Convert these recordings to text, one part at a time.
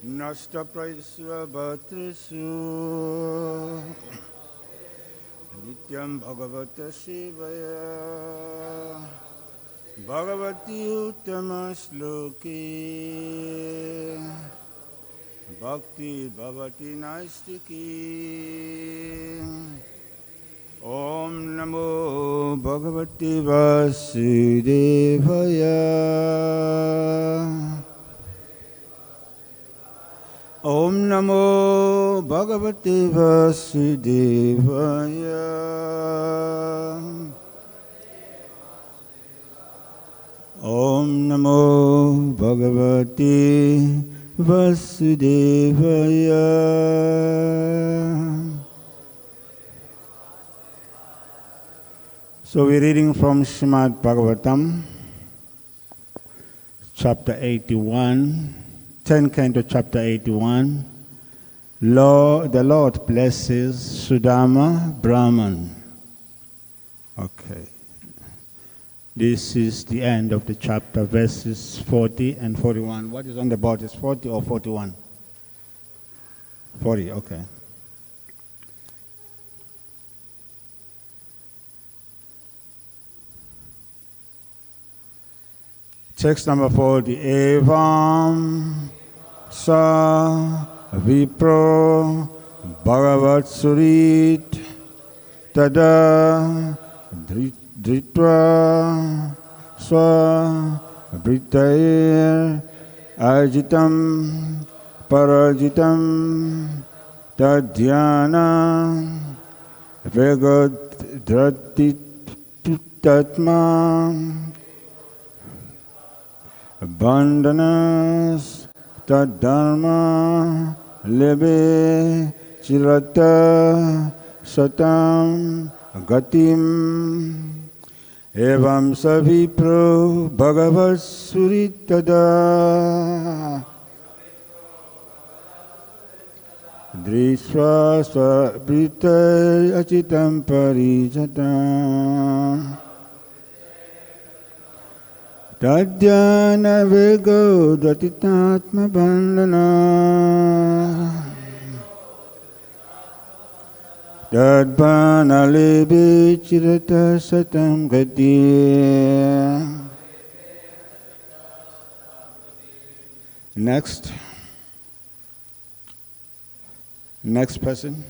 Nashtapraisva bhatrisu Nityam Bhagavata Shivaya Bhagavati Uttama-shloki Bhakti Bhavati Naistiki Om Namo Bhagavati Vasudevaya Om Namo Bhagavate Vasudevaya Om Namo Bhagavate Vasudevaya. So we're reading from Srimad Bhagavatam, chapter 81. 10 Canto, chapter 81. The Lord blesses Sudama Brahman. Okay. This is the end of the chapter, verses 40 and 41. What is on the board? Is 40 or 41? 40, okay. Text number 40. Evam sa vipro bhagavat surit tada dritva swa britair ajitam parajitam tadhyana vegadratittatma Bandhanas tadharma lebe chirata satam gatim evam savipro bhagavat suritada drisva svabrita achitam parijatam Tadhyana vego datitatma bandhana Tadbhana lebe chirata satam gati. Next person.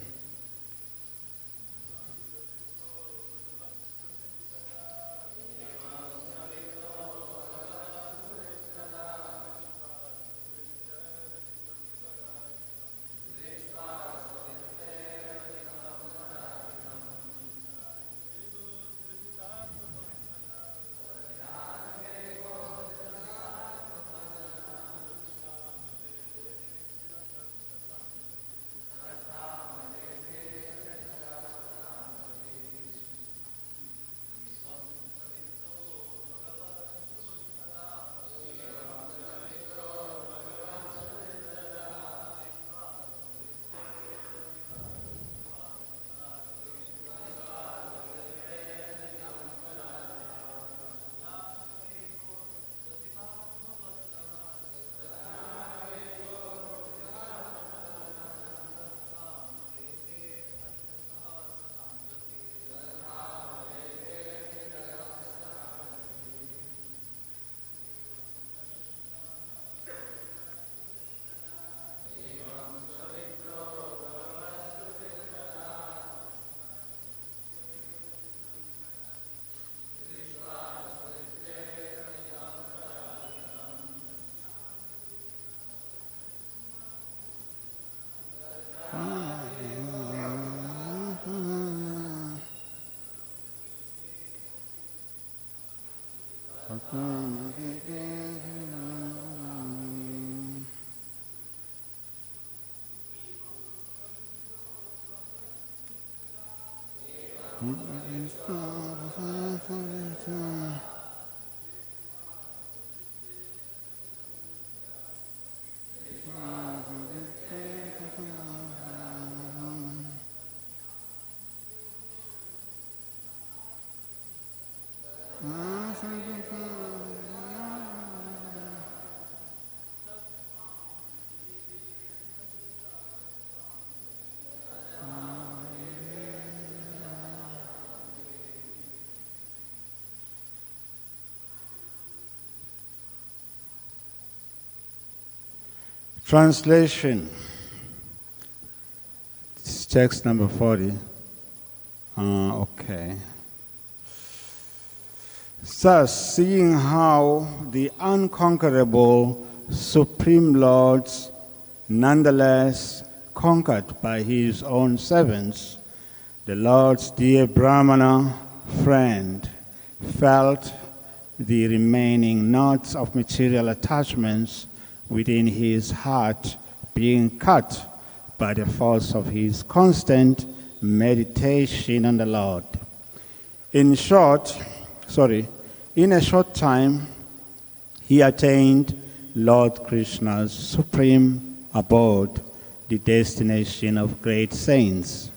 Translation. It's text number 40. Okay. Thus, seeing how the unconquerable Supreme Lord's nonetheless conquered by his own servants, the Lord's dear Brahmana friend felt the remaining knots of material attachments within his heart being cut by the force of his constant meditation on the Lord. In a short time, he attained Lord Krishna's supreme abode, the destination of great saints.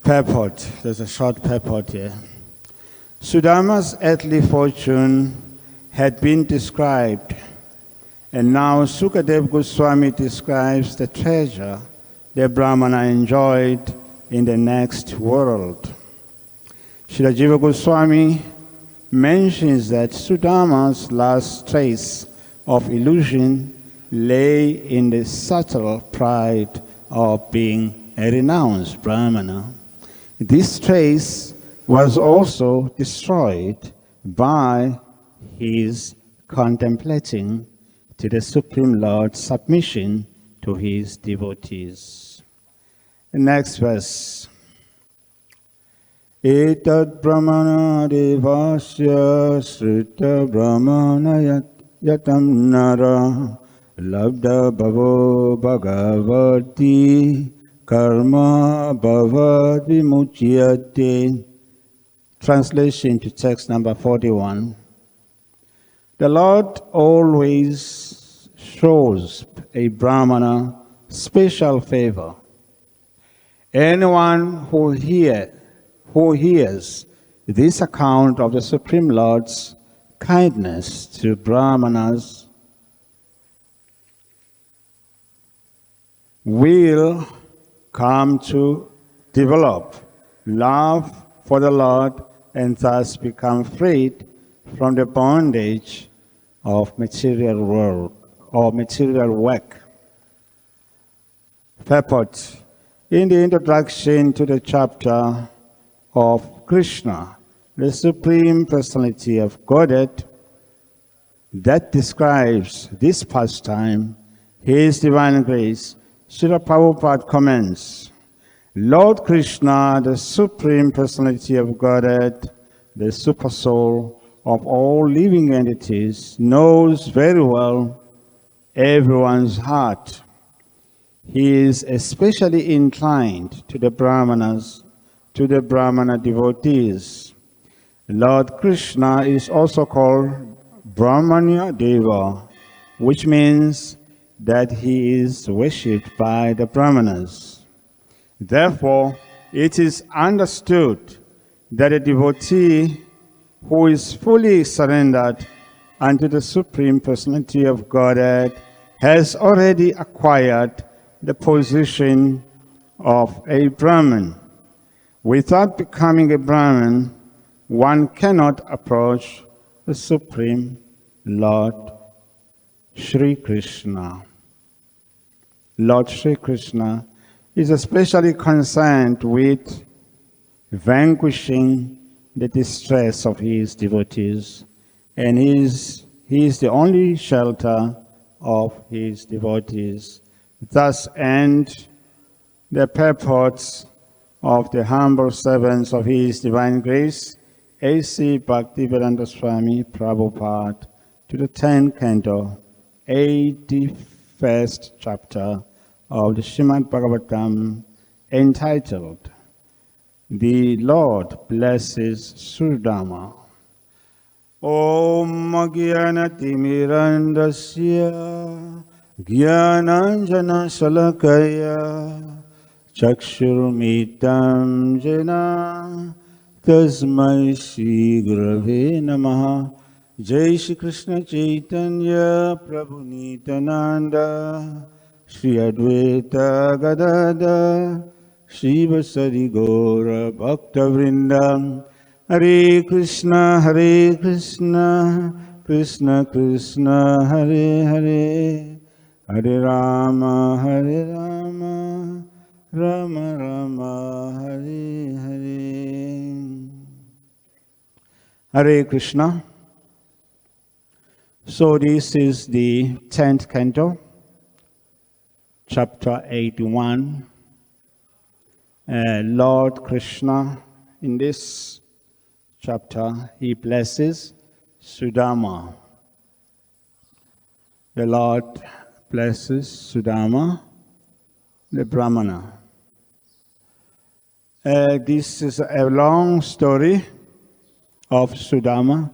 Purport. There's a short purport here. Sudama's earthly fortune had been described, and now Sukadev Goswami describes the treasure the Brahmana enjoyed in the next world. Srila Jiva Goswami mentions that Sudama's last trace of illusion lay in the subtle pride of being a renounced Brahmana. This trace was also destroyed by his contemplating to the Supreme Lord's submission to his devotees. The next verse. Etad brahmana devasya srita brahmana yatam nara labda bhavo bhagavati karma bhavad vimuchyate. Translation to text number 41. The Lord always shows a Brahmana special favor. Anyone who hears this account of the Supreme Lord's kindness to Brahmanas will come to develop love for the Lord and thus become freed from the bondage of material world or material work. Purport. In the introduction to the chapter of Krishna, the Supreme Personality of Godhead, that describes this pastime, His Divine Grace, Srila Prabhupada comments, Lord Krishna, the Supreme Personality of Godhead, the Supersoul of all living entities, knows very well everyone's heart. He is especially inclined to the Brahmanas, to the Brahmana devotees. Lord Krishna is also called Brahmanya Deva, which means that he is worshipped by the Brahmanas. Therefore, it is understood that a devotee who is fully surrendered unto the Supreme Personality of Godhead has already acquired the position of a Brahman. Without becoming a Brahman, one cannot approach the Supreme Lord Sri Krishna. Lord Sri Krishna is especially concerned with vanquishing the distress of his devotees, and he is the only shelter of his devotees. Thus end the purports of the humble servants of His Divine Grace, A.C. Bhaktivedanta Swami Prabhupada, to the 10th canto, 81st chapter of the Srimad Bhagavatam, entitled, The Lord Blesses Sudama. Om Jnanatirandasya Jnananjana Salakaya Chakshurmitam Jena Tasmai Shri Gurave Namaha. Jai Shri Krishna Chaitanya Prabhu Nityananda Shri Advaita Gadada Shri Vasari Gaura Bhakta Vrindam. Hare Krishna, Krishna Krishna, Hare Hare, Hare Rama, Hare Rama, Rama Rama, Hare Hare. Hare Krishna. So this is the 10th canto, chapter 81. Lord Krishna, in this chapter, he blesses Sudama. The Lord blesses Sudama, the Brahmana. This is a long story of Sudama.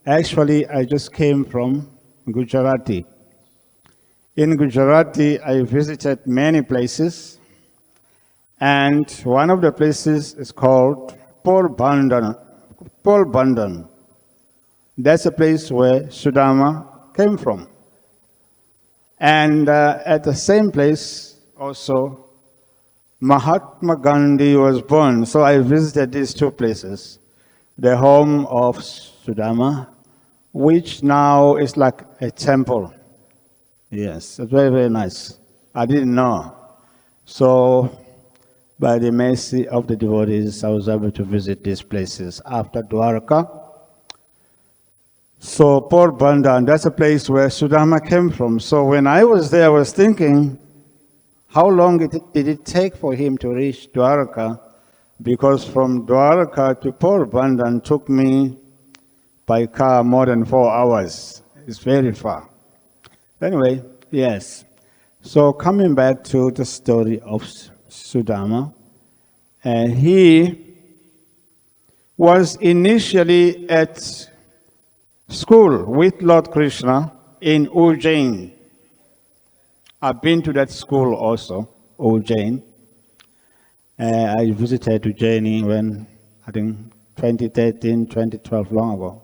Actually, I just came from Gujarati. In Gujarati, I visited many places, and one of the places is called Porbandhan. That's a place where Sudama came from. And at the same place, also, Mahatma Gandhi was born. So I visited these two places, the home of Sudama, which now is like a temple. Yes, it's very, very nice. I didn't know. So, by the mercy of the devotees, I was able to visit these places after Dwarka. So, Porbandhan, that's a place where Sudama came from. So, when I was there, I was thinking, how long did it take for him to reach Dwarka? Because from Dwarka to Porbandhan took me by car more than 4 hours. It's very far. Anyway, yes. So coming back to the story of Sudama, he was initially at school with Lord Krishna in Ujjain. I've been to that school also, Ujjain. I visited Ujjain when, I think, 2013, 2012, long ago.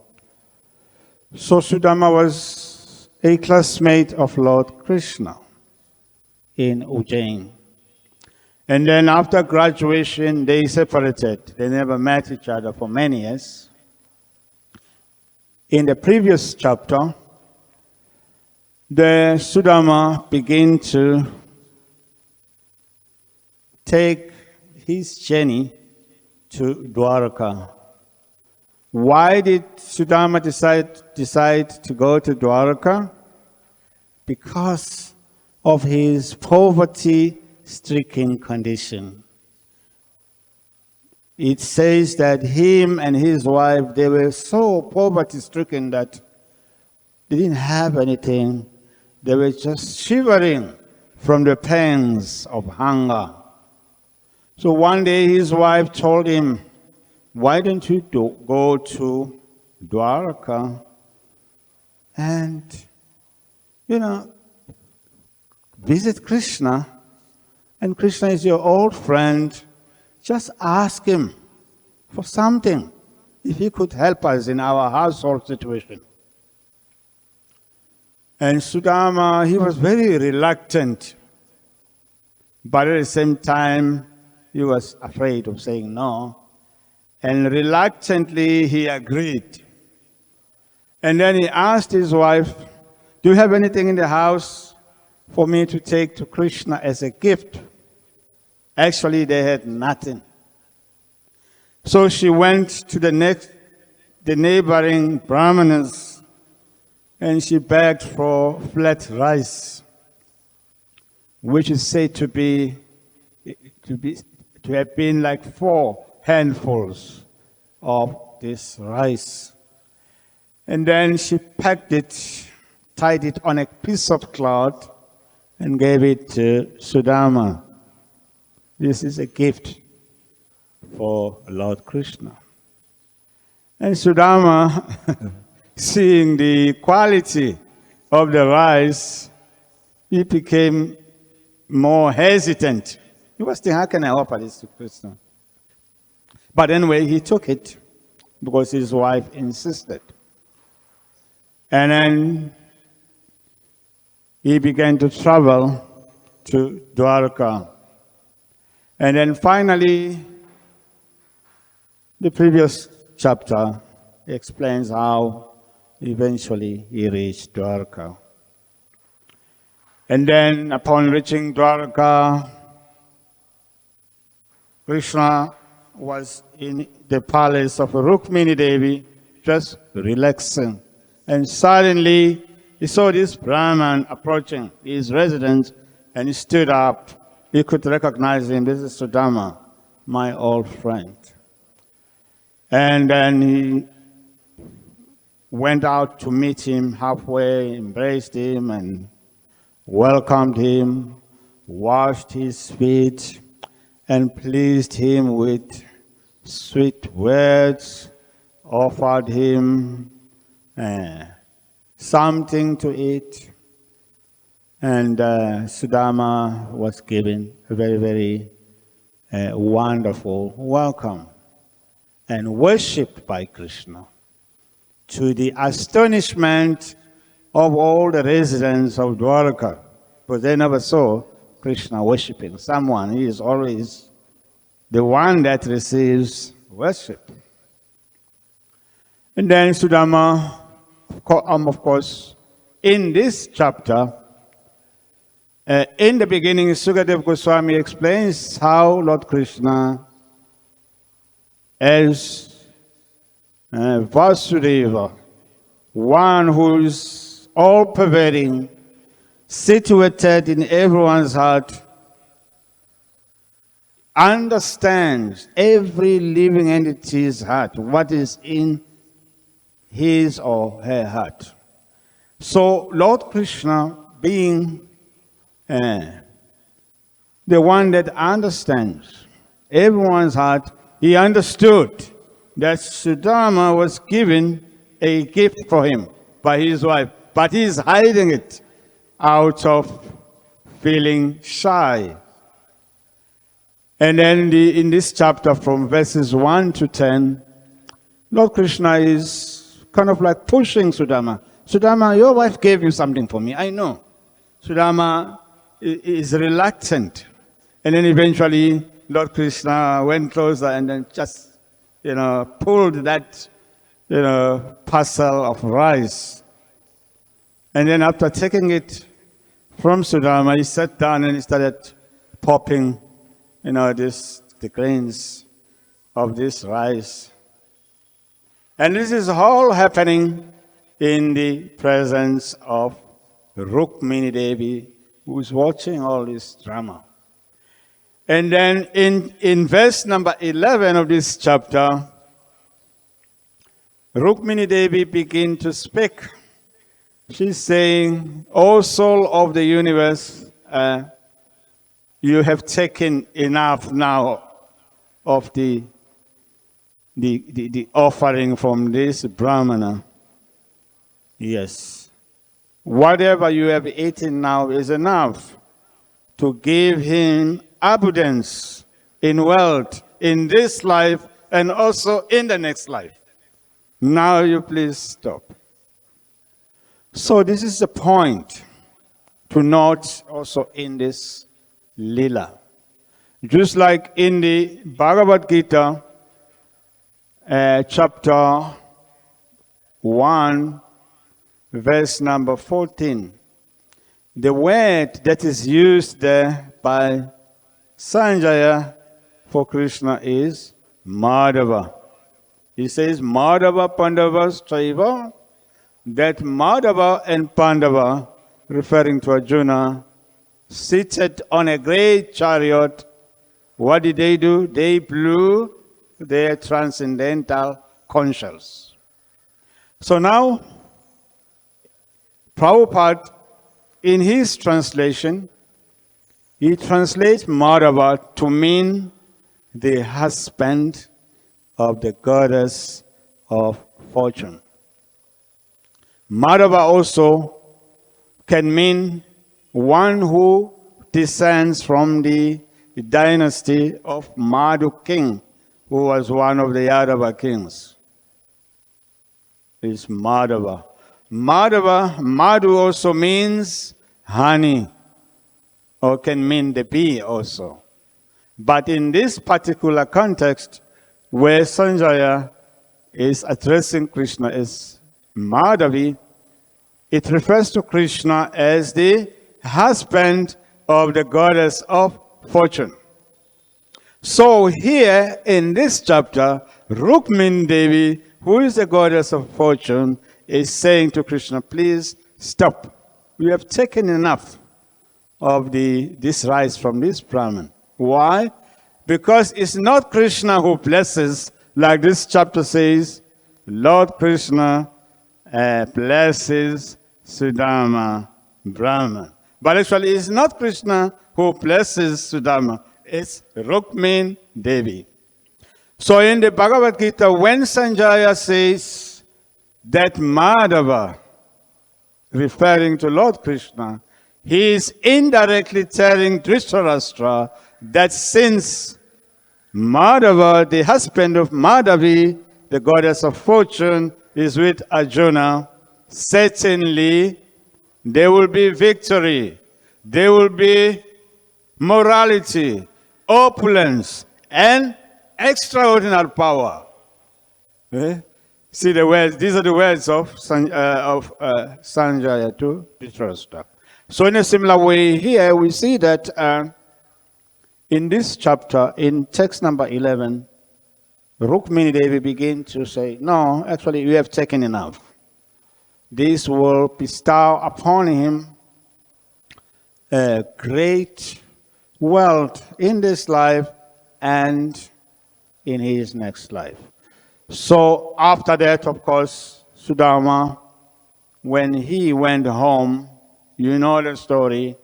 So Sudama was a classmate of Lord Krishna in Ujjain. And then after graduation, they separated. They never met each other for many years. In the previous chapter, the Sudama began to take his journey to Dwarka. Why did Sudama decide to go to Dwarka? Because of his poverty-stricken condition. It says that him and his wife, they were so poverty-stricken that they didn't have anything. They were just shivering from the pangs of hunger. So one day his wife told him, why don't you go to Dwarka and, visit Krishna? And Krishna is your old friend. Just ask him for something, if he could help us in our household situation. And Sudama, he was very reluctant, but at the same time, he was afraid of saying no. And reluctantly, he agreed. And then he asked his wife, do you have anything in the house for me to take to Krishna as a gift? Actually, they had nothing. So she went to the neighboring Brahmanas, and she begged for flat rice, which is said to have been like 4 handfuls of this rice. And then she packed it, tied it on a piece of cloth, and gave it to Sudama. This is a gift for Lord Krishna. And Sudama, seeing the quality of the rice, he became more hesitant. He was thinking, how can I offer this to Krishna? But anyway, he took it because his wife insisted. And then he began to travel to Dwarka. And then finally, the previous chapter explains how eventually he reached Dwarka. And then upon reaching Dwarka, Krishna was in the palace of Rukmini Devi, just relaxing. And suddenly, he saw this Brahman approaching his residence, and he stood up. He could recognize him. This is Sudama, my old friend. And then he went out to meet him halfway, embraced him, and welcomed him, washed his feet, and pleased him with sweet words, offered him something to eat, and Sudama was given a very, very wonderful welcome and worshipped by Krishna, to the astonishment of all the residents of Dwarka, because they never saw Krishna worshipping someone. He is always the one that receives worship. And then Sudama, of course, in this chapter, in the beginning, Sukadeva Goswami explains how Lord Krishna, as Vasudeva, one who is all-pervading, situated in everyone's heart, understands every living entity's heart, what is in his or her heart. So Lord Krishna, being the one that understands everyone's heart, he understood that Sudama was given a gift for him by his wife, but he's hiding it out of feeling shy. And then in this chapter, from verses 1 to 10, Lord Krishna is kind of like pushing Sudama. Sudama, your wife gave you something for me, I know. Sudama is reluctant. And then eventually, Lord Krishna went closer and then just, pulled that, parcel of rice. And then after taking it from Sudama, he sat down and he started popping, the grains of this rice. And this is all happening in the presence of Rukmini Devi, who is watching all this drama. And then in verse number 11 of this chapter, Rukmini Devi begins to speak. She's saying, O soul of the universe, you have taken enough now of the offering from this Brahmana. Yes. Whatever you have eaten now is enough to give him abundance in wealth in this life and also in the next life. Now you please stop. So this is the point to note also in this lila. Just like in the Bhagavad-gita, chapter 1, verse number 14, the word that is used there by Sanjaya for Krishna is Madhava. He says, Madhava Pandava Straiva, that Madhava and Pandava, referring to Arjuna, seated on a great chariot. What did they do? They blew their transcendental conches. So now, Prabhupada, in his translation, he translates Madhava to mean the husband of the goddess of fortune. Madhava also can mean one who descends from the dynasty of Madhu king, who was one of the Yadava kings. It's Madhava. Madhu also means honey, or can mean the bee also. But in this particular context, where Sanjaya is addressing Krishna as Madhavi, it refers to Krishna as the husband of the goddess of fortune. So here in this chapter, Rukmini Devi, who is the goddess of fortune, is saying to Krishna, please stop. We have taken enough of this rice from this Brahman. Why? Because it's not Krishna who blesses, like this chapter says, Lord Krishna blesses Sudama Brahman. But actually, it's not Krishna who blesses Sudama. It's Rukmini Devi. So in the Bhagavad-gita, when Sanjaya says that Madhava, referring to Lord Krishna, he is indirectly telling Dhritarashtra that since Madhava, the husband of Madhavi, the goddess of fortune, is with Arjuna, certainly there will be victory, there will be morality, opulence, and extraordinary power. See the words, these are the words of Sanjaya to Dhritarashtra. So in a similar way here, we see that in this chapter, in text number 11, Rukmini Devi begin to say, no, actually we have taken enough. This will bestow upon him a great wealth in this life and in his next life. So after that, of course, Sudama, when he went home, you know the story,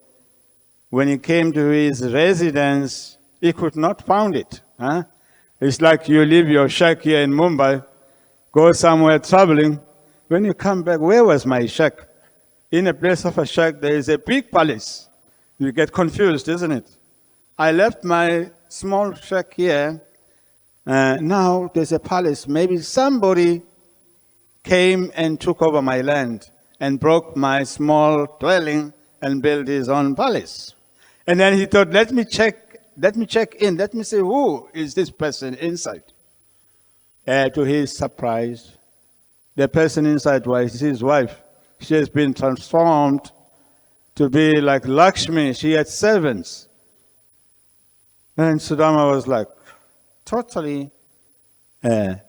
when he came to his residence, he could not find it. It's like you leave your shack here in Mumbai, go somewhere traveling. When you come back, where was my shack? In a place of a shack, there is a big palace. You get confused, isn't it? I left my small shack here. Now there's a palace. Maybe somebody came and took over my land and broke my small dwelling and built his own palace. And then he thought, let me check in. Let me see who is this person inside. To his surprise, the person inside was his wife. She has been transformed to be like Lakshmi. She had servants. And Sudama was like totally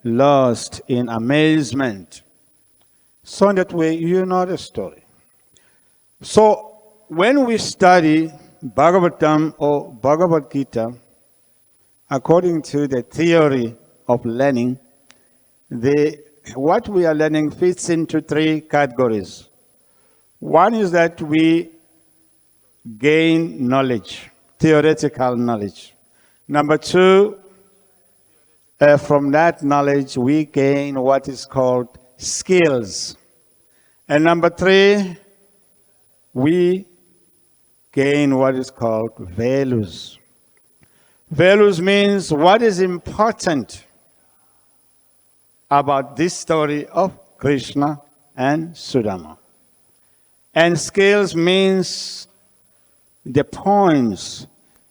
lost in amazement. So in that way, you know the story. So when we study Bhagavatam or Bhagavad-gita, according to the theory of learning, what we are learning fits into three categories. One is that we gain knowledge, theoretical knowledge. Number two, from that knowledge, we gain what is called skills. And number three, we gain what is called values. Values means what is important about this story of Krishna and Sudama. And skills means the points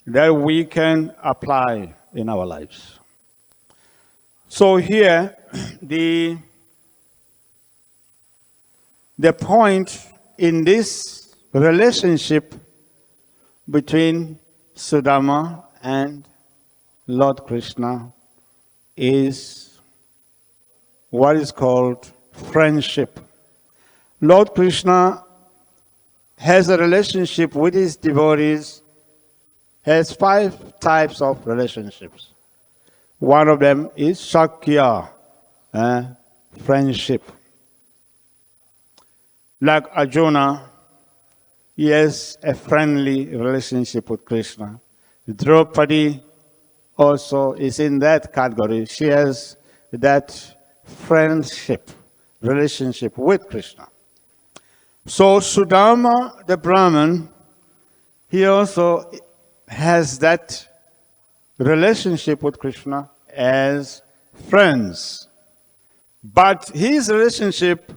that we can apply in our lives. So here, the point in this relationship between Sudama and Lord Krishna is what is called friendship. Lord Krishna has a relationship with his devotees, has 5 types of relationships. One of them is Shakya, friendship. Like Arjuna, he has a friendly relationship with Krishna. Draupadi also is in that category. She has that friendship, relationship with Krishna. So Sudama, the Brahman, he also has that relationship with Krishna as friends. But his relationship,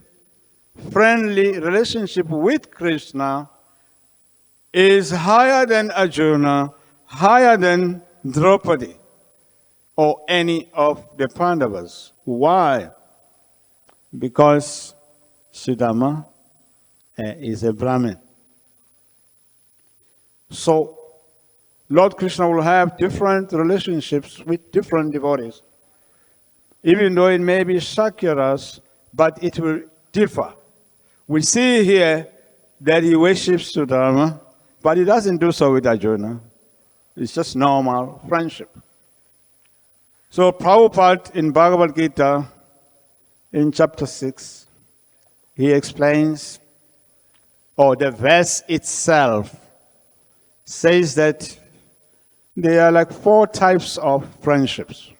friendly relationship with Krishna, is higher than Arjuna, higher than Draupadi, or any of the Pandavas. Why? Because Sudama is a Brahmin. So Lord Krishna will have different relationships with different devotees. Even though it may be Shakyaras, but it will differ. We see here that he worships Sudama, but he doesn't do so with Arjuna. It's just normal friendship. So Prabhupada in Bhagavad-gita, in chapter 6, he explains, or the verse itself says that there are like 4 types of friendships.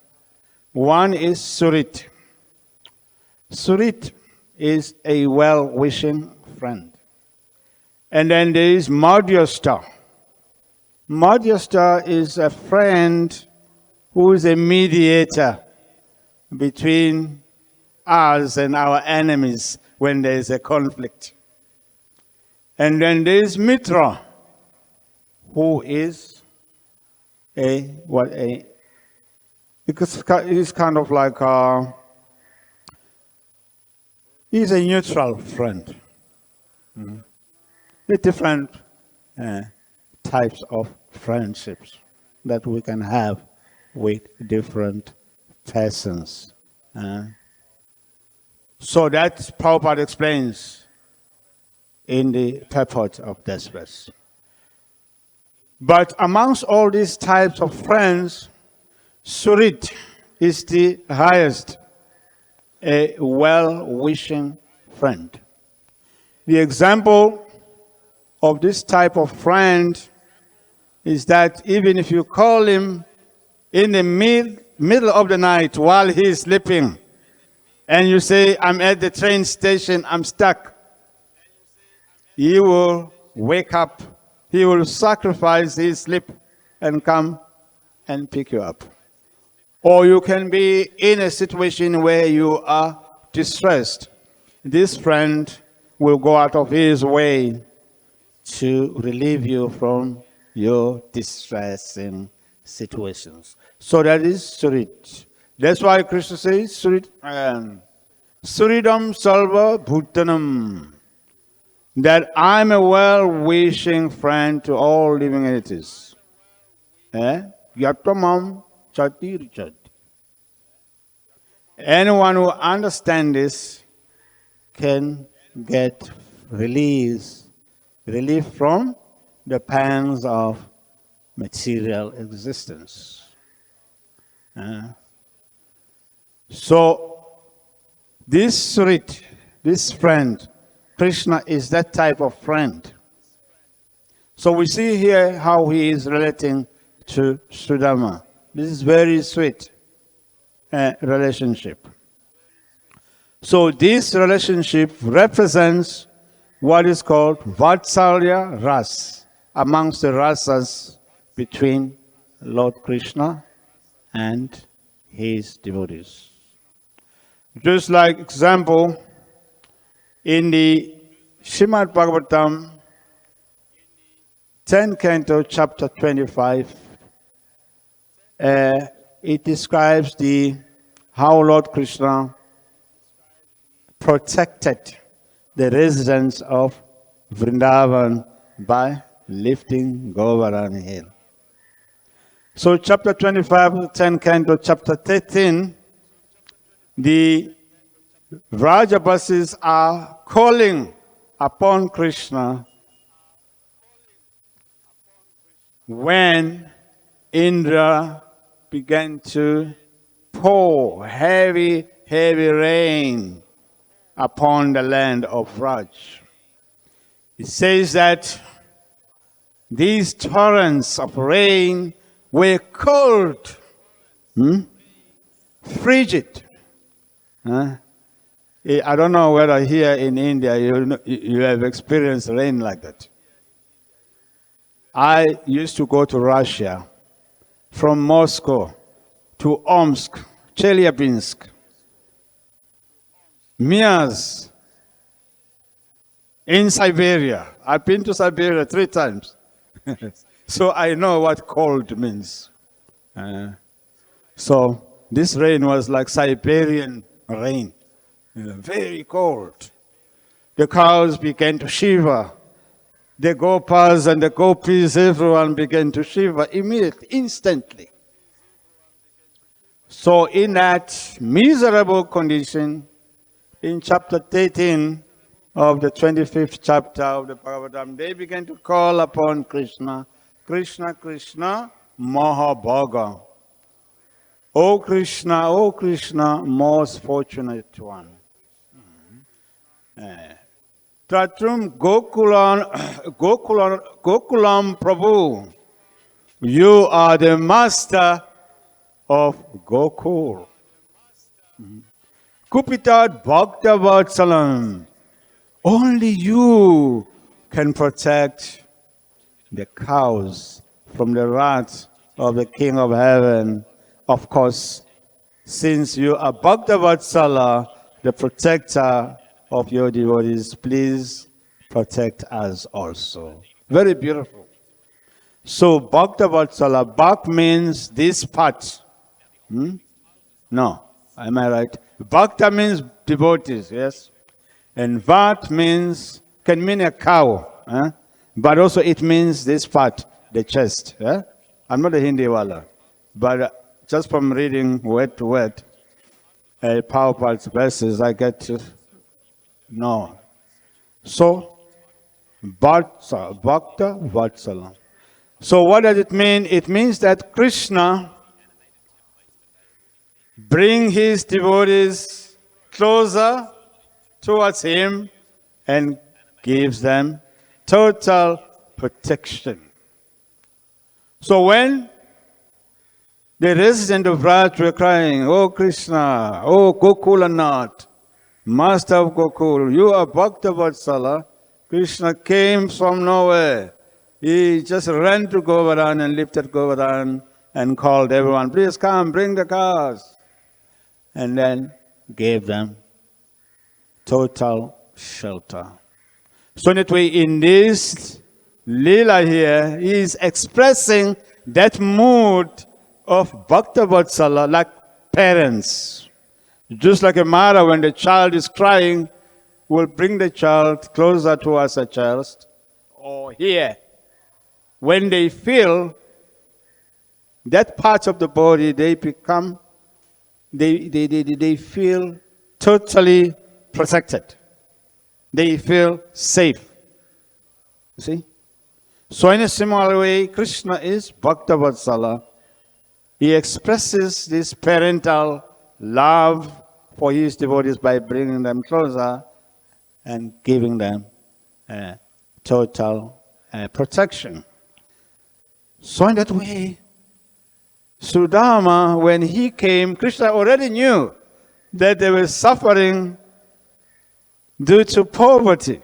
One is Surit. Surit is a well-wishing friend. And then there is Madhyastha. Madhyastha is a friend who is a mediator between us and our enemies when there is a conflict. And then there is Mitra, who is he's kind of like he's a neutral friend. The different types of friendships that we can have with different persons. So that Prabhupada explains in the purport of this verse. But amongst all these types of friends, Surit is the highest, a well-wishing friend. The example of this type of friend is that even if you call him in the middle of the night while he is sleeping, and you say, I'm at the train station, I'm stuck, he will wake up, he will sacrifice his sleep and come and pick you up. Or you can be in a situation where you are distressed. This friend will go out of his way to relieve you from your distressing situations. So that is Surit. That's why Krishna says, Suridam Salva Bhutanam, that I'm a well-wishing friend to all living entities. Yatamam Chatir Chat. Anyone who understands this can get relief from the pangs of material existence. So this Surit, this friend, Krishna is that type of friend. So we see here how he is relating to Sudama. This is very sweet relationship. So this relationship represents what is called Vatsalya Ras, amongst the rasas between Lord Krishna and his devotees. Just like example, in the Srimad Bhagavatam, 10th canto, chapter 25, it describes how Lord Krishna protected the residents of Vrindavan by lifting Govardhan hill. So chapter 25, 10th canto, chapter 13, the Rajabasis are calling upon Krishna when Indra began to pour heavy rain upon the land of Raj. It says that these torrents of rain were cold, frigid. I don't know whether here in India you have experienced rain like that. I used to go to Russia from Moscow to Omsk, Chelyabinsk, Mias, in Siberia. I've been to Siberia 3 times. So I know what cold means. So this rain was like Siberian rain, very cold. The cows began to shiver the Gopas and the Gopis, everyone began to shiver immediately, instantly. So in that miserable condition, in chapter 13 of the 25th chapter of the Bhagavatam, they began to call upon Krishna, Krishna, Krishna, Mahabhoga. O Krishna, most fortunate one. Tatrum Gokulam Prabhu, you are the master of Gokul. Kupitat Bhaktavatsalam, only you can protect the cows from the wrath of the King of Heaven. Of course, since you are Bhaktavatsala, the protector of your devotees, please protect us also. Very beautiful. So, Bhaktavatsala, Bhak means this part. No, am I right? Bhakta means devotees, yes? And Vat means, can mean a cow, but also it means this part, the chest. Yeah? I'm not a Hindi wala, but just from reading word to word, Prabhupada's verses, I get to know. So, Bhakta Vatsalam. So what does it mean? It means that Krishna brings his devotees closer towards him and gives them total protection. So when the residents of Raj were crying, "Oh Krishna, oh Gokulanath, Master of Gokul, you are Bhaktavatsala," Krishna came from nowhere. He just ran to Govardhan and lifted Govardhan and called everyone, "Please come, bring the cows." And then gave them total shelter. So that way, in this Leela here, he is expressing that mood of Bhaktavatsala like parents. Just like a mother, when the child is crying, will bring the child closer towards the child. Or here, when they feel that part of the body, they become, they feel totally protected. They feel safe. You see? So in a similar way, Krishna is Bhaktavatsala. He expresses this parental love for his devotees by bringing them closer and giving them total protection. So in that way, Sudama, when he came, Krishna already knew that they were suffering due to poverty.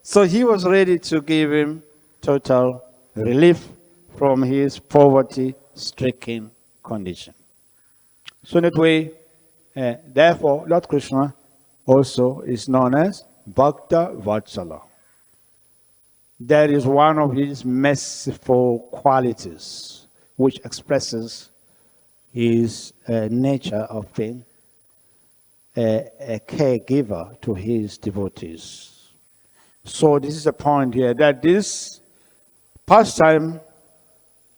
So he was ready to give him total relief from his poverty-stricken condition. So in that way, therefore, Lord Krishna also is known as Bhakta Vatsala. That is one of his merciful qualities, which expresses his nature of being a caregiver to his devotees. So this is a point here, that this pastime,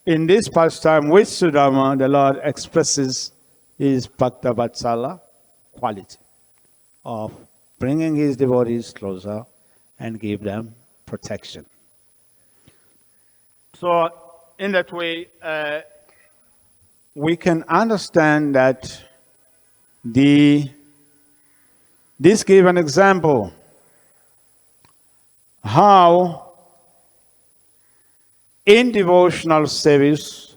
in this pastime with Sudama, the Lord expresses his Bhakta Vatsala quality of bringing his devotees closer and give them protection. So in that way, we can understand that this gives an example how in devotional service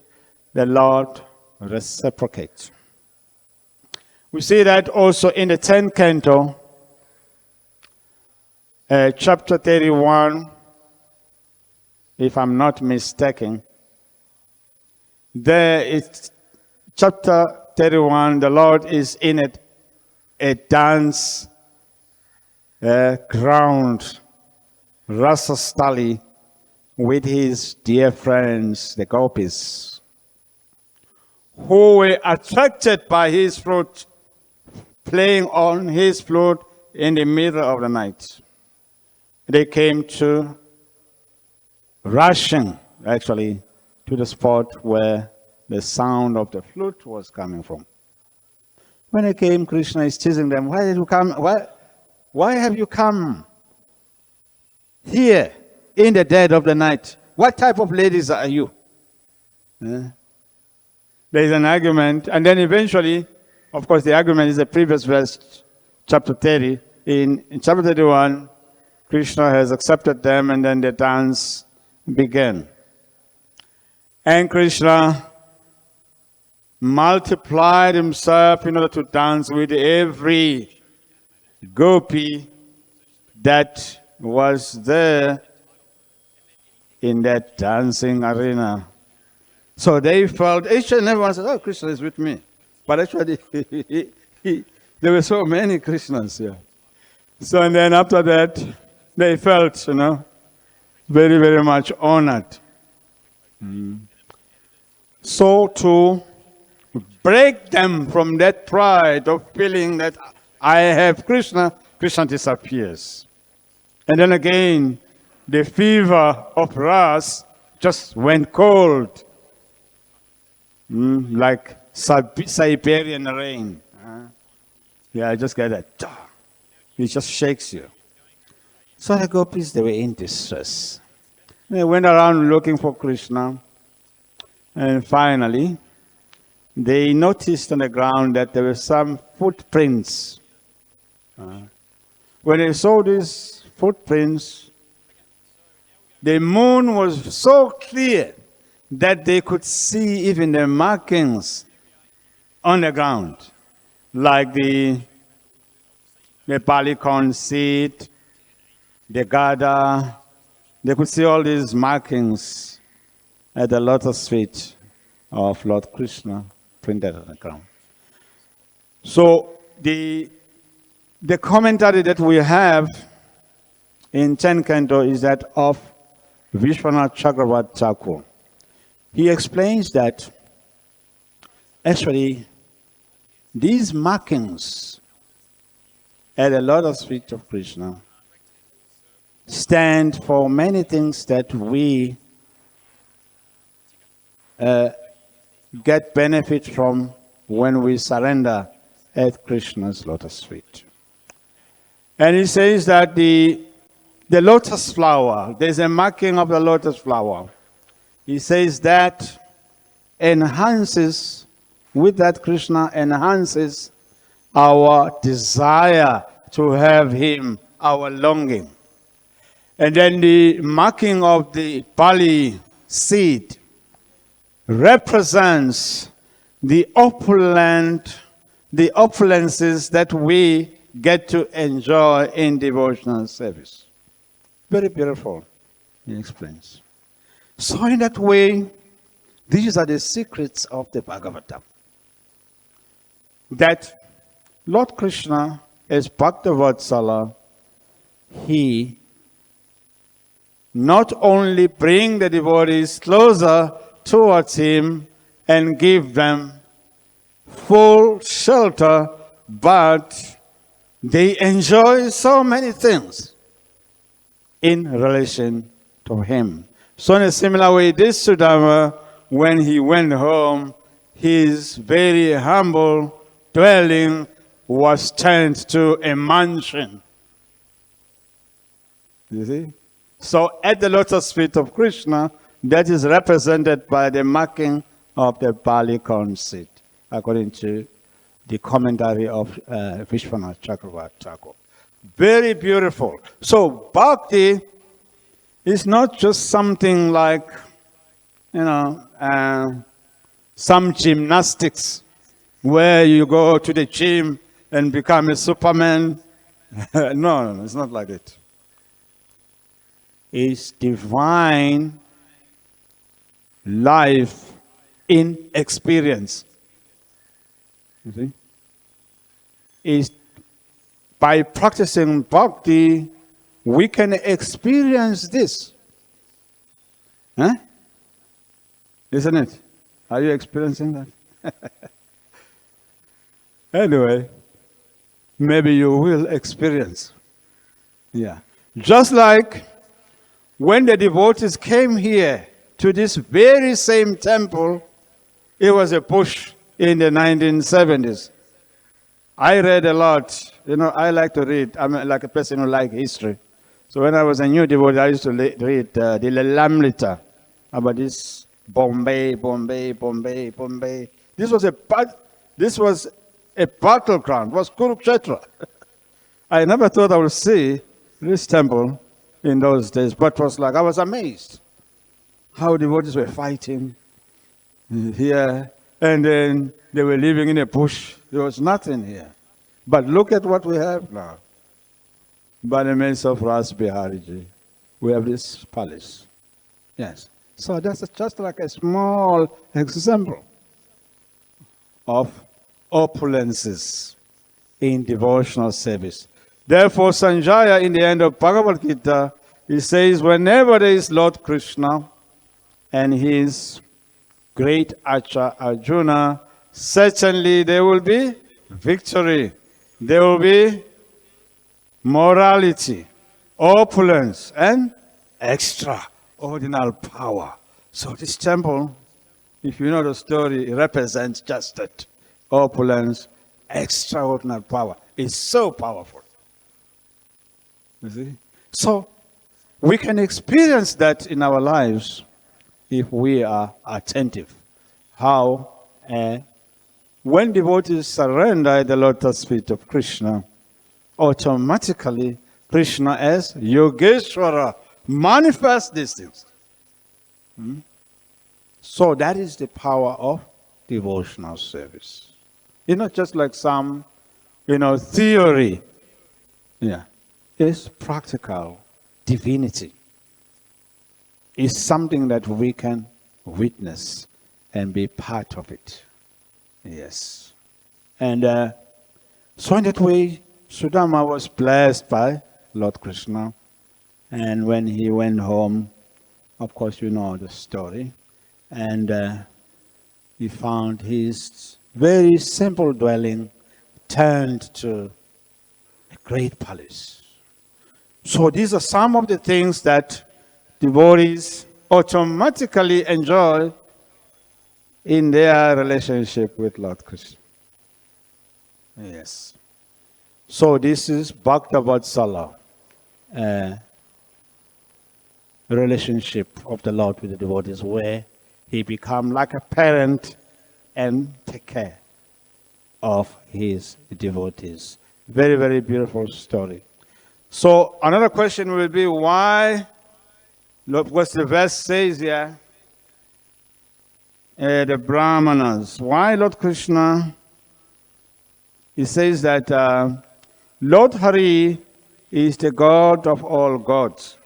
the Lord reciprocates. We see that also in the 10th canto, chapter 31, if I'm not mistaken. There is chapter 31, the Lord is in a dance ground, Rasastali, with his dear friends, the gopis, who were attracted by his flute, playing on his flute in the middle of the night. They came to rushing actually to the spot where the sound of the flute was coming from. When they came, Krishna is teasing them, why did you come? Why have you come here in the dead of the night? What type of ladies are you? There is an argument, and then eventually, of course, the argument is the previous verse, chapter 30. In chapter 31, Krishna has accepted them, and then the dance began. And Krishna multiplied himself in order to dance with every gopi that was there in that dancing arena. So they felt, each and everyone said, oh, Krishna is with me. But actually, there were so many Krishnas here. So, and then after that, they felt, very, very much honored. So to break them from that pride of feeling that I have Krishna, Krishna disappears. And then again, the fever of Ras just went cold, like Siberian rain. I just get that. It just shakes you. So the gopis, they were in distress. They went around looking for Krishna. And finally, they noticed on the ground that there were some footprints. When they saw these footprints, the moon was so clear that they could see even the markings on the ground, like the barley corn seed, the gada. They could see all these markings at the lotus feet of Lord Krishna printed on the ground. So the commentary that we have in 10th canto is that of Vishwanath Chakravarti Thakur. He explains that actually these markings at the lotus feet of Krishna stand for many things that we get benefit from when we surrender at Krishna's lotus feet. And he says that the lotus flower, there's a marking of the lotus flower. He says that enhances, with that Krishna enhances our desire to have him, our longing. And then the marking of the barley seed represents the opulences that we get to enjoy in devotional service. Very beautiful, he explains. So in that way, these are the secrets of the Bhagavatam. That Lord Krishna is Bhaktavatsala. He not only bring the devotees closer towards him and give them full shelter, but they enjoy so many things in relation to him. So in a similar way, this Sudama, when he went home, his very humble dwelling was turned to a mansion. You see? So at the lotus feet of Krishna, that is represented by the marking of the barley corn seed, according to the commentary of Vishwanath Chakravarti Thakur. Very beautiful. So bhakti is not just something like, some gymnastics where you go to the gym and become a Superman. No, it's not like it. It's divine life in experience. You see? It's by practicing bhakti, we can experience this. Huh? Isn't it? Are you experiencing that? Anyway, maybe you will experience. Yeah. Just like when the devotees came here to this very same temple, it was a push in the 1970s. I read a lot. I like to read. I'm like a person who likes history. So when I was a new devotee, I used to read the Lamlita about this Bombay. This was a battleground. It was Kurukshetra. I never thought I would see this temple in those days, but I was amazed how devotees were fighting here, and then they were living in a bush. There was nothing here. But look at what we have now. By the means of Raj Bhoga, we have this palace. Yes. So that's just like a small example of opulences in devotional service. Therefore, Sanjaya, in the end of Bhagavad-gita, he says, whenever there is Lord Krishna and his great Acha Arjuna, certainly there will be victory. There will be morality, opulence, and extraordinary power. So this temple, if you know the story, it represents just that. Opulence, extraordinary power. It's so powerful. You see? So we can experience that in our lives if we are attentive. How? When devotees surrender at the lotus feet of Krishna, automatically Krishna as Yogeshwara manifests these things. So that is the power of devotional service. It's not just like some, theory. Yeah. It's practical divinity. It's something that we can witness and be part of it. Yes. And so in that way, Sudama was blessed by Lord Krishna. And when he went home, of course you know the story, and he found his very simple dwelling turned to a great palace. So these are some of the things that devotees automatically enjoy in their relationship with Lord Krishna. Yes. So this is Bhakta-vatsala, relationship of the Lord with the devotees, where he becomes like a parent and take care of his devotees. Very, very beautiful story. So another question will be why, what the verse says here, the Brahmanas. Why Lord Krishna? He says that Lord Hare is the God of all gods,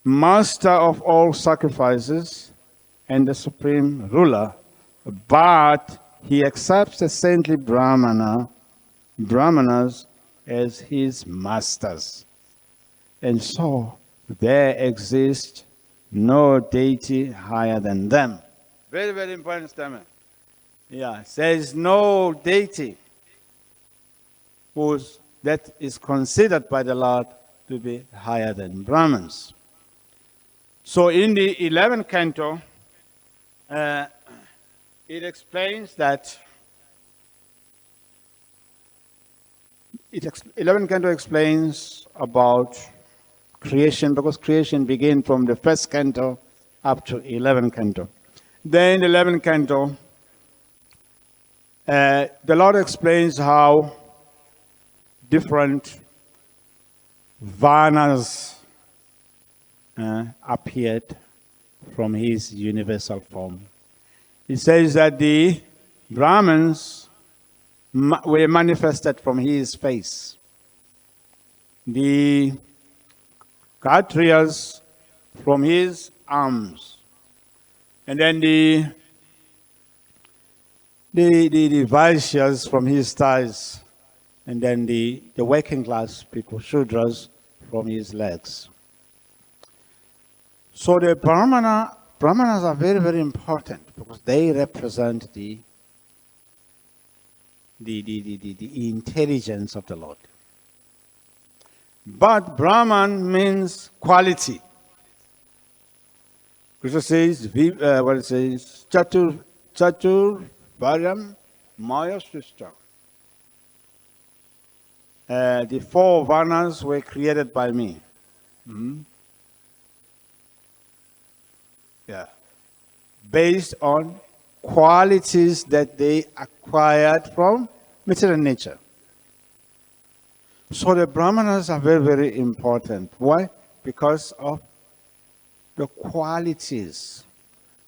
master of all sacrifices, and the supreme ruler. But he accepts the saintly Brahmanas as his masters. And so there exists no deity higher than them. Very, very important statement. Yeah, there is no deity that is considered by the Lord to be higher than Brahmins. So in the 11th canto, it explains that 11th canto explains about creation, because creation begins from the 1st canto up to 11th canto. Then the 11th canto, the Lord explains how different varnas appeared from his universal form. He says that the Brahmins were manifested from his face. The Kshatriyas from his arms. And then the Vaishyas from his thighs. And then the working class people, Shudras, from his legs. So the Brahmanas are very, very important because they represent the intelligence of the Lord. But Brahman means quality. Krishna says, what it says, Chatur Varyam Maya Srishta. The four varnas were created by me. Yeah. Based on qualities that they acquired from material nature. So the Brahmanas are very, very important. Why? Because of the qualities.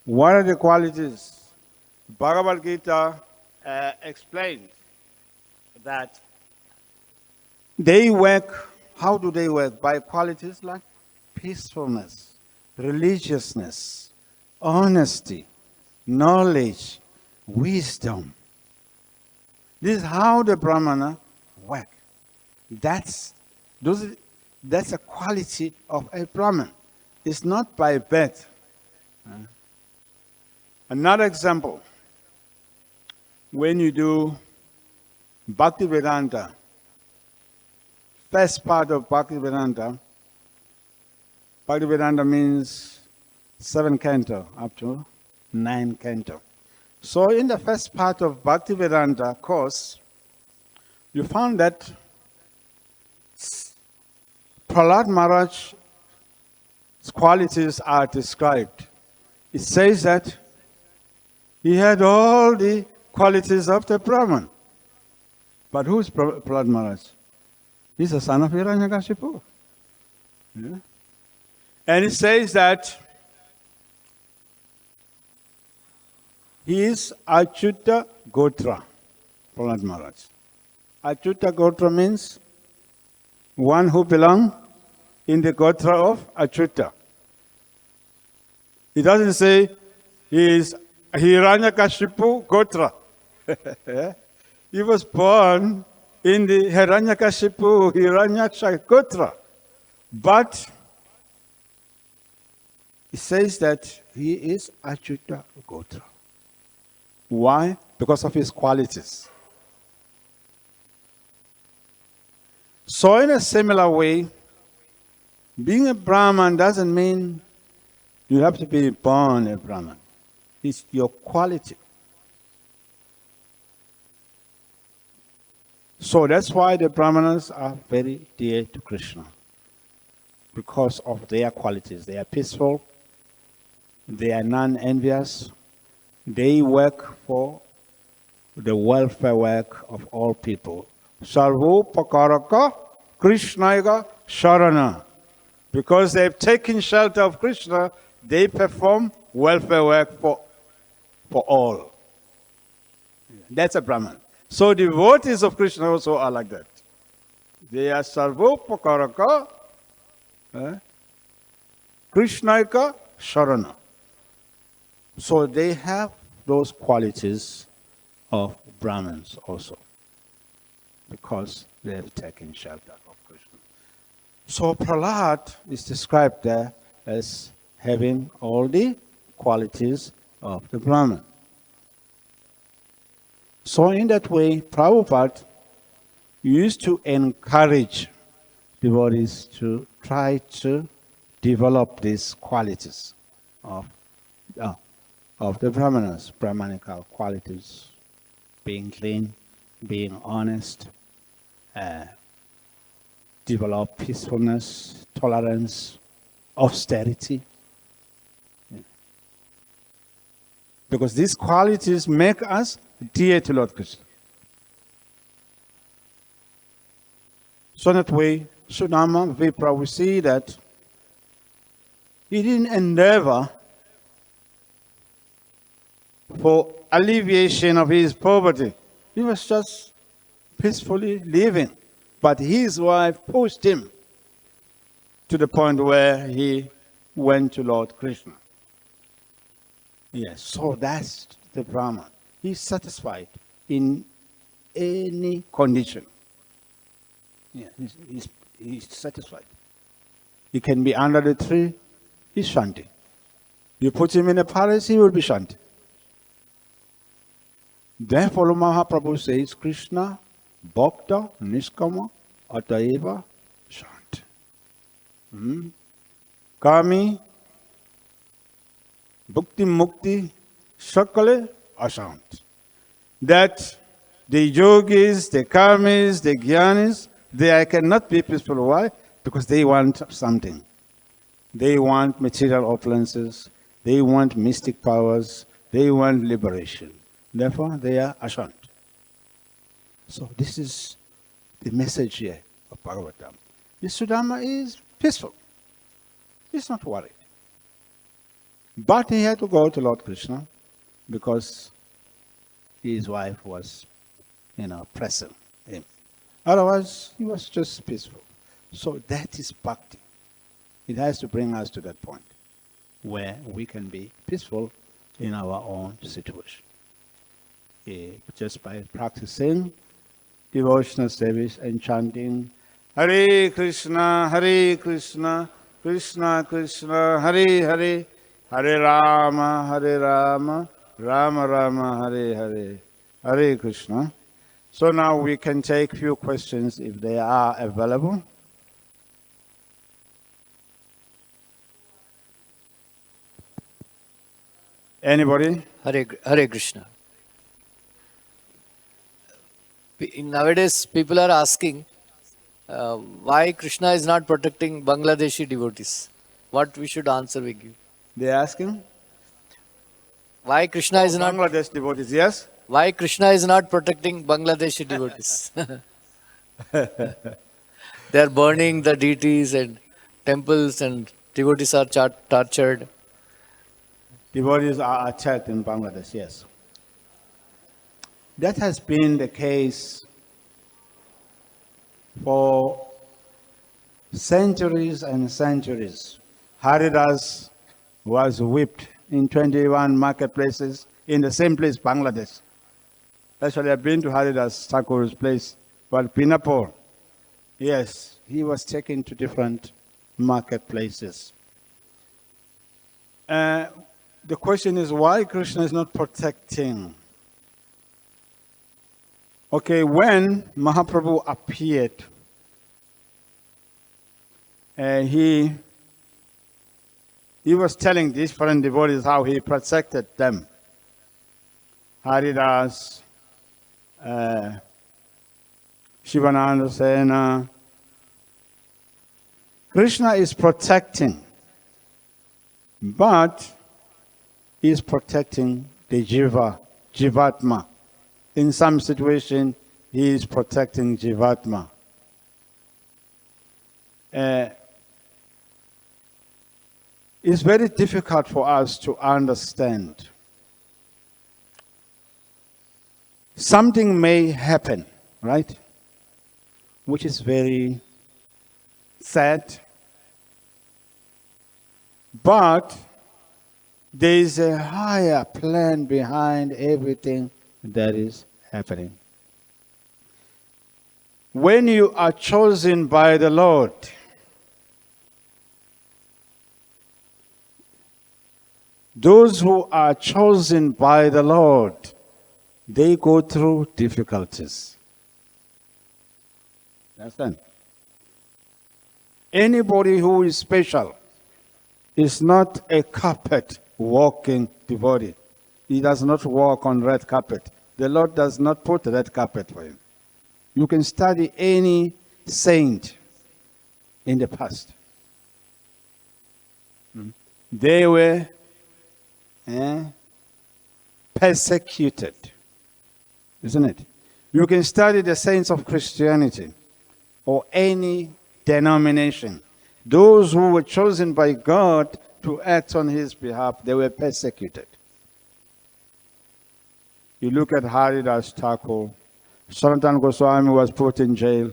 What are the qualities? Bhagavad-gita explains that they work. How do they work? By qualities like peacefulness, religiousness, honesty, knowledge, wisdom. This is how the Brahmana work. That's a quality of a Brahman. It's not by birth. Another example, when you do Bhakti Vedanta, first part of Bhakti Vedanta means 7 canto up to 9 canto. So in the first part of Bhakti Vedanta course, you found that Prahlad Maharaj's qualities are described. It says that he had all the qualities of the Brahman. But who's Prahlad Maharaj? He's a son of Hiranyakashipu. Yeah. And it says that he is Achyuta Gotra, Prahlad Maharaj. Achyuta Gotra means one who belongs in the Gotra of Achyuta. It doesn't say he is Hiranyakashipu Gotra. He was born in the Hiranyakashipu Hiranyaksha Gotra. But it says that he is Achyuta Gotra. Why? Because of his qualities. So in a similar way, being a Brahman doesn't mean you have to be born a Brahman. It's your quality. So that's why the Brahmanas are very dear to Krishna. Because of their qualities. They are peaceful. They are non-envious. They work for the welfare work of all people. Sarvo Pakaraka Krishnaiga Sharana. Because they've taken shelter of Krishna, they perform welfare work for all. That's a Brahman. So devotees of Krishna also are like that. They are Sarvo Pakaraka Krishnaika Sharana. So they have those qualities of Brahmins also, because they have taken shelter of Krishna. So Prahlad is described there as having all the qualities of the Brahman. So in that way, Prabhupada used to encourage devotees to try to develop these qualities of the Brahmanas, Brahmanical qualities, being clean, being honest, develop peacefulness, tolerance, austerity. Because these qualities make us dear to Lord Krishna. So that way, Sudama Vipra, we see that he didn't endeavor for alleviation of his poverty. He was just peacefully living. But his wife pushed him to the point where he went to Lord Krishna. Yes, so that's the Brahman. He's satisfied in any condition. Yeah, he's satisfied. He can be under the tree, he's Shanti. You put him in a palace, he will be Shanti. Therefore, Mahaprabhu says, Krishna, Bhakta, Niskama, Ataiva, Shanti. Kami, Bhakti Mukti, Shakale, Ashant. That the yogis, the karmis, the jnanis, they cannot be peaceful. Why? Because they want something. They want material opulences. They want mystic powers. They want liberation. Therefore, they are ashant. So this is the message here of Bhagavatam. This Sudama is peaceful. He's not worried. But he had to go to Lord Krishna because his wife was, pressing him. Otherwise, he was just peaceful. So that is bhakti. It has to bring us to that point where we can be peaceful in our own situation. Just by practicing devotional service and chanting Hare Krishna, Krishna Krishna, Hare Hare, Hare Rama, Rama Rama, Hare Hare, Hare Krishna. So now we can take few questions if they are available. Anybody? Hare Krishna. Nowadays, people are asking why Krishna is not protecting Bangladeshi devotees. What we should answer we give. They're asking? Why Krishna is not... Bangladesh devotees, yes? Why Krishna is not protecting Bangladeshi devotees? They are burning the deities and temples and devotees are tortured. Devotees are attacked in Bangladesh, yes. That has been the case for centuries and centuries. Haridas was whipped in 21 marketplaces in the same place, Bangladesh. Actually, I've been to Haridas Thakur's place, but Pinapur. Yes, he was taken to different marketplaces. The question is why Krishna is not protecting. Okay, when Mahaprabhu appeared, he was telling these foreign devotees how he protected them. Haridas, Shivananda Sena. Krishna is protecting, but he is protecting the Jivatma. In some situation, he is protecting Jivatma. It's very difficult for us to understand. Something may happen, right? Which is very sad. But there is a higher plan behind everything that is happening. When you are chosen by the Lord, those who are chosen by the Lord, they go through difficulties. Understand? Anybody who is special is not a carpet walking devotee. He does not walk on red carpet. The Lord does not put red carpet for him. You can study any saint in the past. They were persecuted, isn't it? You can study the saints of Christianity or any denomination. Those who were chosen by God to act on his behalf, they were persecuted. You look at Haridas Thakur, Sanatana Goswami was put in jail.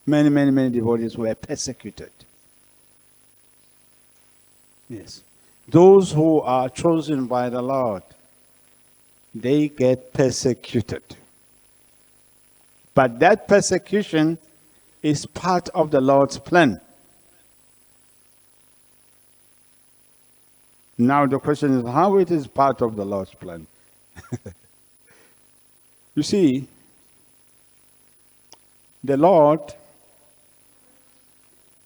Many devotees were persecuted. Yes. Those who are chosen by the Lord, they get persecuted. But that persecution is part of the Lord's plan. Now the question is how it is part of the Lord's plan. You see, the Lord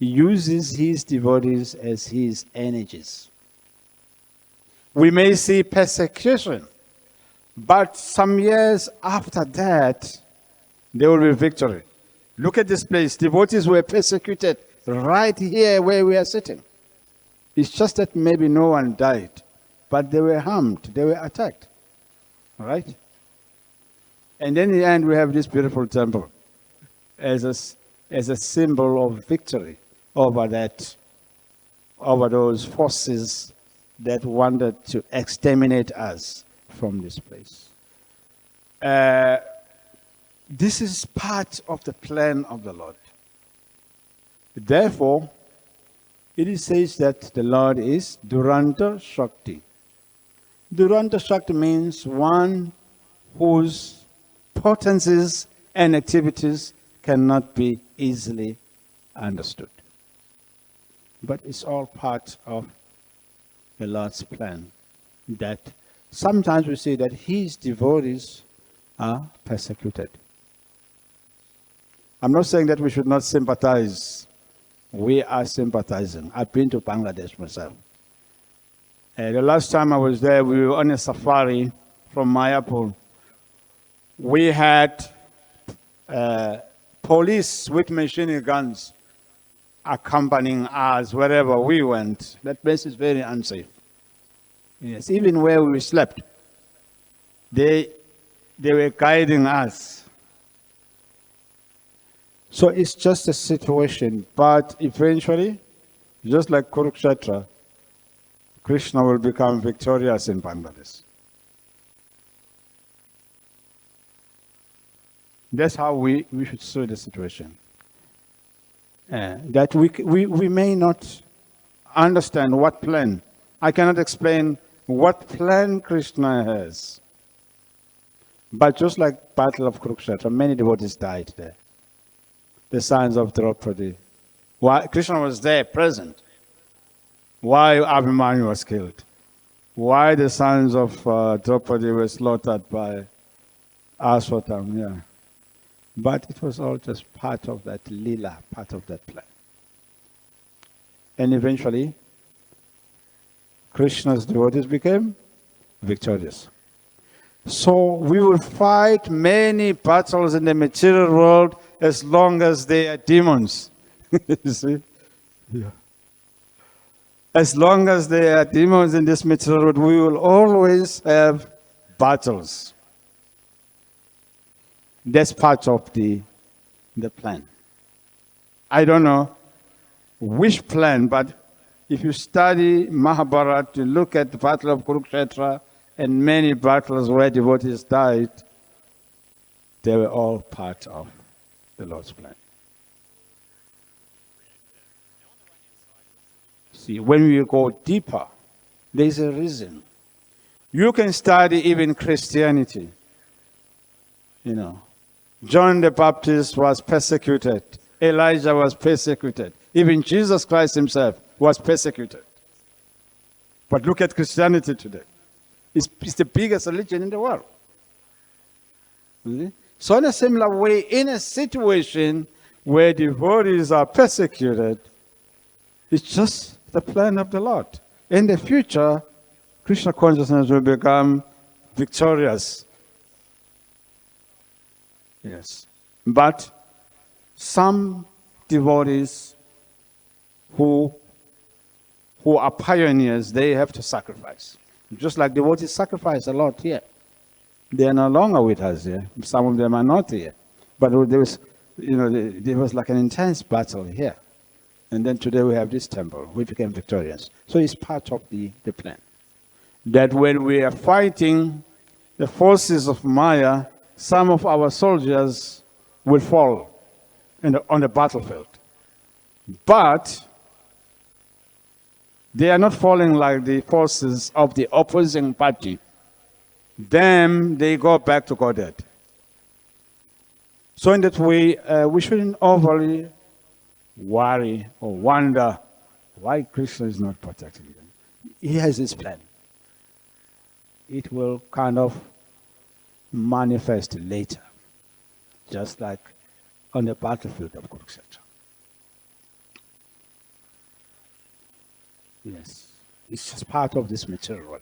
He uses his devotees as his energies. We may see persecution, but some years after that, there will be victory. Look at this place. Devotees were persecuted right here where we are sitting. It's just that maybe no one died, but they were harmed, they were attacked. All right? And then in the end, we have this beautiful temple as a symbol of victory over those forces that wanted to exterminate us from this place. This is part of the plan of the Lord. Therefore, it says that the Lord is Duranta Shakti. Duranta Shakti means one whose potencies and activities cannot be easily understood. But it's all part of the Lord's plan, that sometimes we see that his devotees are persecuted. I'm not saying that we should not sympathize. We are sympathizing. I've been to Bangladesh myself. The last time I was there, we were on a safari from Mayapur. We had police with machine guns accompanying us wherever we went. That place is very unsafe. Yes, even where we slept, they were guiding us. So it's just a situation, but eventually, just like Kurukshetra, Krishna will become victorious in Bangladesh. That's how we should see the situation. That we may not understand what plan. I cannot explain what plan Krishna has. But just like Battle of Kurukshetra, many devotees died there. The sons of Draupadi. Why Krishna was there, present. Why Abhimanyu was killed. Why the sons of Draupadi were slaughtered by Ashwatam, yeah. But it was all just part of that lila, part of that plan. And eventually, Krishna's devotees became victorious. So we will fight many battles in the material world as long as they are demons. You see? Yeah. As long as there are demons in this material world, we will always have battles. That's part of the plan. I don't know which plan, but if you study Mahabharata, you look at the Battle of Kurukshetra and many battles where devotees died, they were all part of the Lord's plan. See, when we go deeper, there's a reason. You can study even Christianity. You know, John the Baptist was persecuted. Elijah was persecuted. Even Jesus Christ himself was persecuted. But look at Christianity today. It's the biggest religion in the world. So in a similar way, in a situation where devotees are persecuted, it's just the plan of the Lord. In the future, Krishna consciousness will become victorious. Yes. But some devotees who are pioneers, they have to sacrifice. Just like devotees sacrifice a lot here. They are no longer with us here. Some of them are not here. But there was like an intense battle here. And then today we have this temple. We became victorious. So it's part of the plan. That when we are fighting the forces of Maya, some of our soldiers will fall on the battlefield. But they are not falling like the forces of the opposing party. Then they go back to Godhead. So in that way, we shouldn't overly worry or wonder why Krishna is not protecting them. He has his plan. It will kind of manifest later, just like on the battlefield of Kurukshetra. Yes. It's just part of this material world.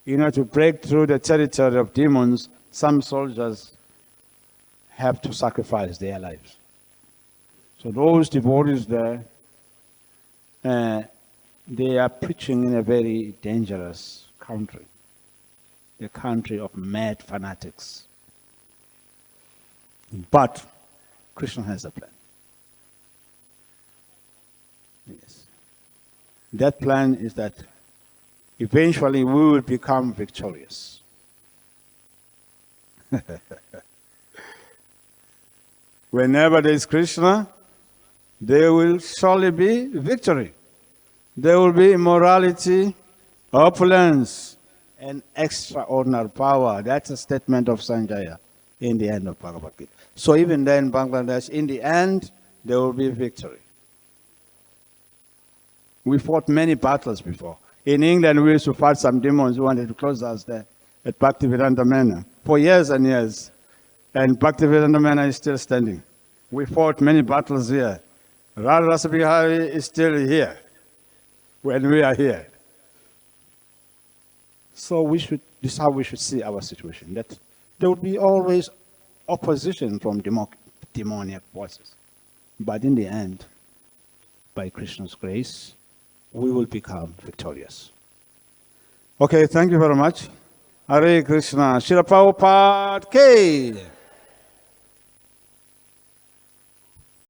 In order to break through the territory of demons, some soldiers have to sacrifice their lives. So those devotees there, they are preaching in a very dangerous country, the country of mad fanatics. But Krishna has a plan. Yes. That plan is that eventually we will become victorious. Whenever there is Krishna, there will surely be victory. There will be immorality, opulence, and extraordinary power. That's a statement of Sandhya in the end of Bhagavad-gita. So even then, Bangladesh, in the end, there will be victory. We fought many battles before. In England, we used to fight some demons who wanted to close us there at Bhaktivedanta Manor for years and years. And Bhaktivedanta Manor is still standing. We fought many battles here. SriSriRadhaRasbihari is still here when we are here. So this is how we should see our situation, that there will be always opposition from demoniac forces. But in the end, by Krishna's grace, we will become victorious. Okay, thank you very much. Hare Krishna. Srila Prabhupada Ki.